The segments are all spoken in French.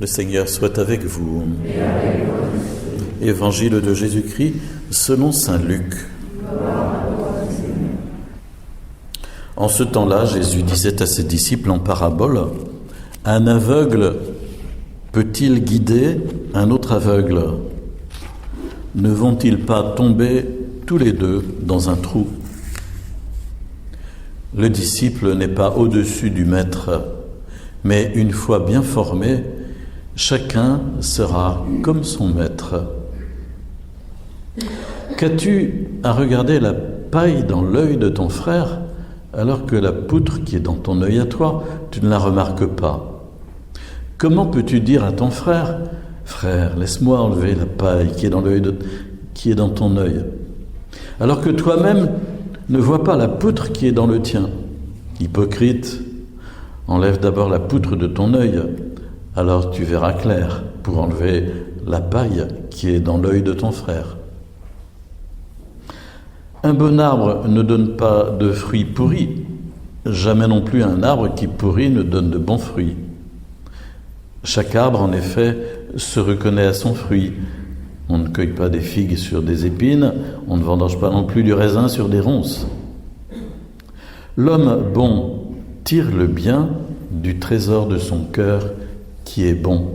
Le Seigneur soit avec vous. Évangile de Jésus-Christ selon saint Luc. En ce temps-là, Jésus disait à ses disciples en parabole, « Un aveugle peut-il guider un autre aveugle? Ne vont-ils pas tomber tous les deux dans un trou? Le disciple n'est pas au-dessus du maître, mais une fois bien formé, chacun sera comme son maître. Qu'as-tu à regarder la paille dans l'œil de ton frère, alors que la poutre qui est dans ton œil à toi, tu ne la remarques pas? Comment peux-tu dire à ton frère, « Frère, laisse-moi enlever la paille qui est dans ton œil », alors que toi-même ne vois pas la poutre qui est dans le tien? Hypocrite, enlève d'abord la poutre de ton œil, alors tu verras clair pour enlever la paille qui est dans l'œil de ton frère. Un bon arbre ne donne pas de fruits pourris, jamais non plus un arbre qui pourrit ne donne de bons fruits. Chaque arbre, en effet, se reconnaît à son fruit. On ne cueille pas des figues sur des épines, on ne vendange pas non plus du raisin sur des ronces. L'homme bon tire le bien du trésor de son cœur qui est bon.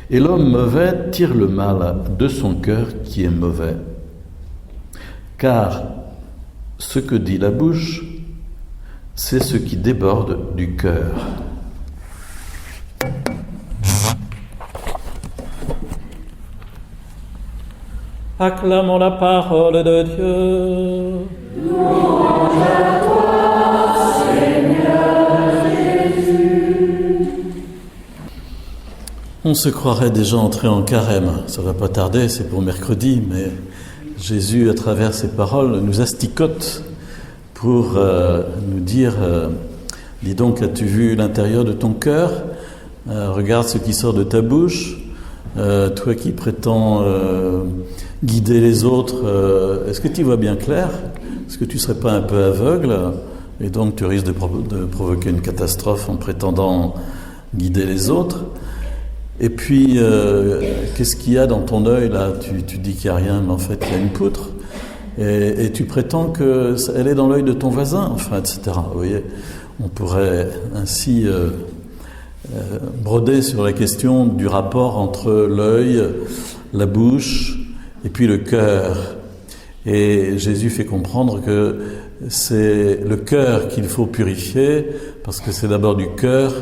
Et l'homme mauvais tire le mal de son cœur qui est mauvais. Car ce que dit la bouche, c'est ce qui déborde du cœur. Acclamons la parole de Dieu. Louange à toi, Seigneur Jésus. On se croirait déjà entré en carême. Ça va pas tarder, c'est pour mercredi, mais Jésus, à travers ses paroles, nous asticote pour nous dire dis donc, as-tu vu l'intérieur de ton cœur? Regarde ce qui sort de ta bouche. Toi qui prétends guider les autres, est-ce que tu vois bien clair? Est-ce que tu ne serais pas un peu aveugle? Et donc tu risques de provoquer une catastrophe en prétendant guider les autres. Et puis, qu'est-ce qu'il y a dans ton œil là? Tu dis qu'il n'y a rien, mais en fait il y a une poutre. Et tu prétends qu'elle est dans l'œil de ton voisin, enfin, etc. Vous voyez, on pourrait ainsi broder sur la question du rapport entre l'œil, la bouche et puis le cœur. Et Jésus fait comprendre que c'est le cœur qu'il faut purifier, parce que c'est d'abord du cœur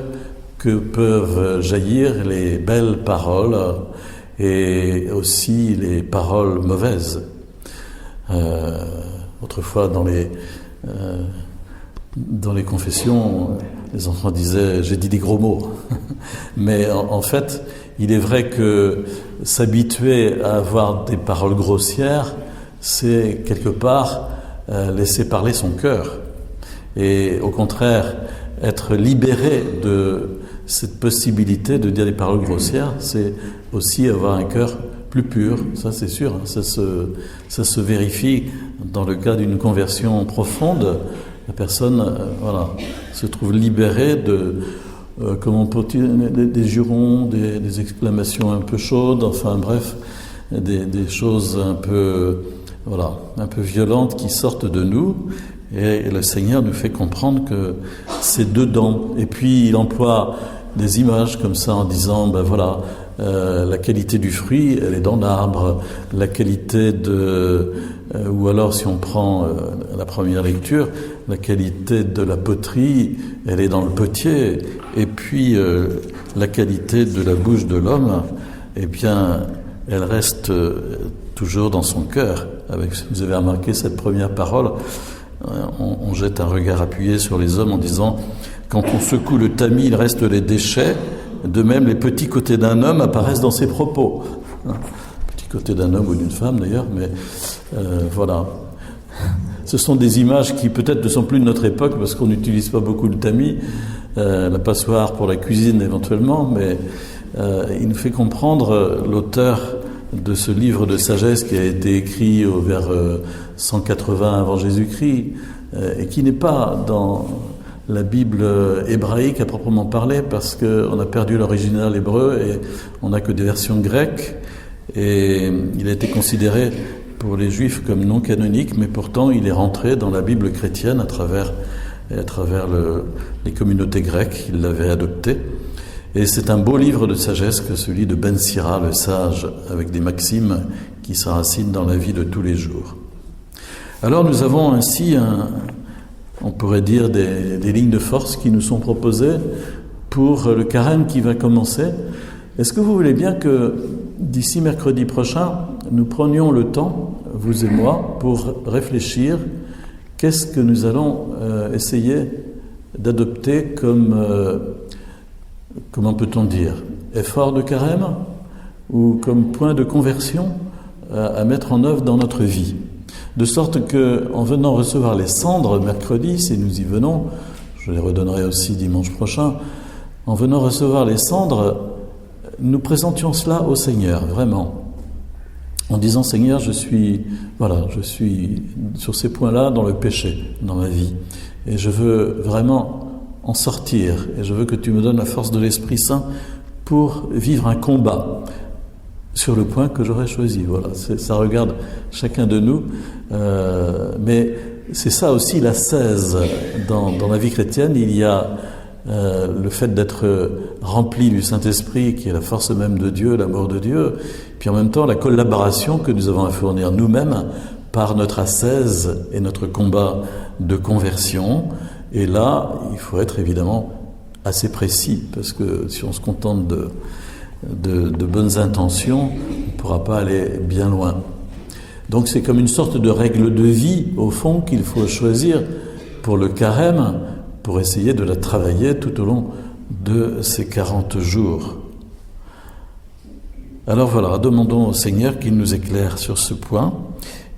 que peuvent jaillir les belles paroles et aussi les paroles mauvaises. Autrefois, dans les confessions, les enfants disaient « j'ai dit des gros mots ». Mais en fait, il est vrai que s'habituer à avoir des paroles grossières, c'est quelque part laisser parler son cœur. Et au contraire, être libéré de cette possibilité de dire des paroles grossières, c'est aussi avoir un cœur plus pur, ça c'est sûr, ça se vérifie dans le cas d'une conversion profonde. La personne se trouve libérée de comment peut des jurons, des exclamations un peu chaudes, enfin bref, des choses un peu violentes qui sortent de nous. Et le Seigneur nous fait comprendre que c'est dedans. Et puis il emploie des images comme ça en disant, la qualité du fruit, elle est dans l'arbre. La qualité ou alors si on prend la première lecture, la qualité de la poterie, elle est dans le potier. Et puis la qualité de la bouche de l'homme, eh bien, elle reste toujours dans son cœur. Vous avez remarqué cette première parole, on jette un regard appuyé sur les hommes en disant « Quand on secoue le tamis, il reste les déchets. De même, les petits côtés d'un homme apparaissent dans ses propos. » Petit côté d'un homme ou d'une femme d'ailleurs, mais voilà. Ce sont des images qui peut-être ne sont plus de notre époque parce qu'on n'utilise pas beaucoup le tamis, la passoire pour la cuisine éventuellement, mais il nous fait comprendre, l'auteur de ce livre de sagesse qui a été écrit vers 180 avant Jésus-Christ, et qui n'est pas dans la Bible hébraïque à proprement parler, parce qu'on a perdu l'original hébreu et on n'a que des versions grecques. Et il a été considéré pour les Juifs comme non canonique, mais pourtant il est rentré dans la Bible chrétienne à travers les communautés grecques. Il l'avait adopté. Et c'est un beau livre de sagesse que celui de Ben Sira, le sage, avec des maximes qui s'enracinent dans la vie de tous les jours. Alors nous avons ainsi, on pourrait dire, des lignes de force qui nous sont proposées pour le carême qui va commencer. Est-ce que vous voulez bien que d'ici mercredi prochain, nous prenions le temps, vous et moi, pour réfléchir qu'est-ce que nous allons essayer d'adopter comme, comment peut-on dire, effort de carême ou comme point de conversion à mettre en œuvre dans notre vie. De sorte qu'en venant recevoir les cendres mercredi, si nous y venons, je les redonnerai aussi dimanche prochain, en venant recevoir les cendres, nous présentions cela au Seigneur, vraiment. En disant, Seigneur, je suis sur ces points-là dans le péché, dans ma vie. Et je veux vraiment en sortir. Et je veux que tu me donnes la force de l'Esprit Saint pour vivre un combat sur le point que j'aurais choisi. Voilà, ça regarde chacun de nous. Mais c'est ça aussi l'ascèse dans la vie chrétienne. Il y a le fait d'être rempli du Saint-Esprit, qui est la force même de Dieu, l'amour de Dieu, puis en même temps la collaboration que nous avons à fournir nous-mêmes par notre ascèse et notre combat de conversion. Et là, il faut être évidemment assez précis, parce que si on se contente de bonnes intentions, on ne pourra pas aller bien loin. Donc c'est comme une sorte de règle de vie, au fond, qu'il faut choisir pour le carême, pour essayer de la travailler tout au long de ces 40 jours. Alors voilà, demandons au Seigneur qu'il nous éclaire sur ce point,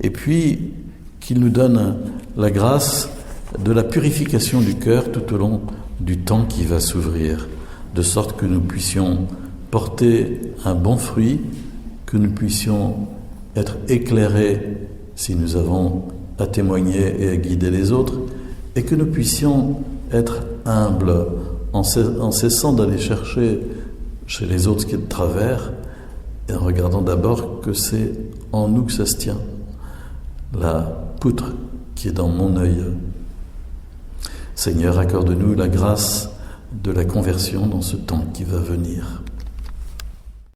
et puis qu'il nous donne la grâce de la purification du cœur tout au long du temps qui va s'ouvrir, de sorte que nous puissions porter un bon fruit, que nous puissions être éclairés si nous avons à témoigner et à guider les autres, et que nous puissions être humbles en cessant d'aller chercher chez les autres ce qui est de travers, et en regardant d'abord que c'est en nous que ça se tient, la poutre qui est dans mon œil. Seigneur, accorde-nous la grâce de la conversion dans ce temps qui va venir.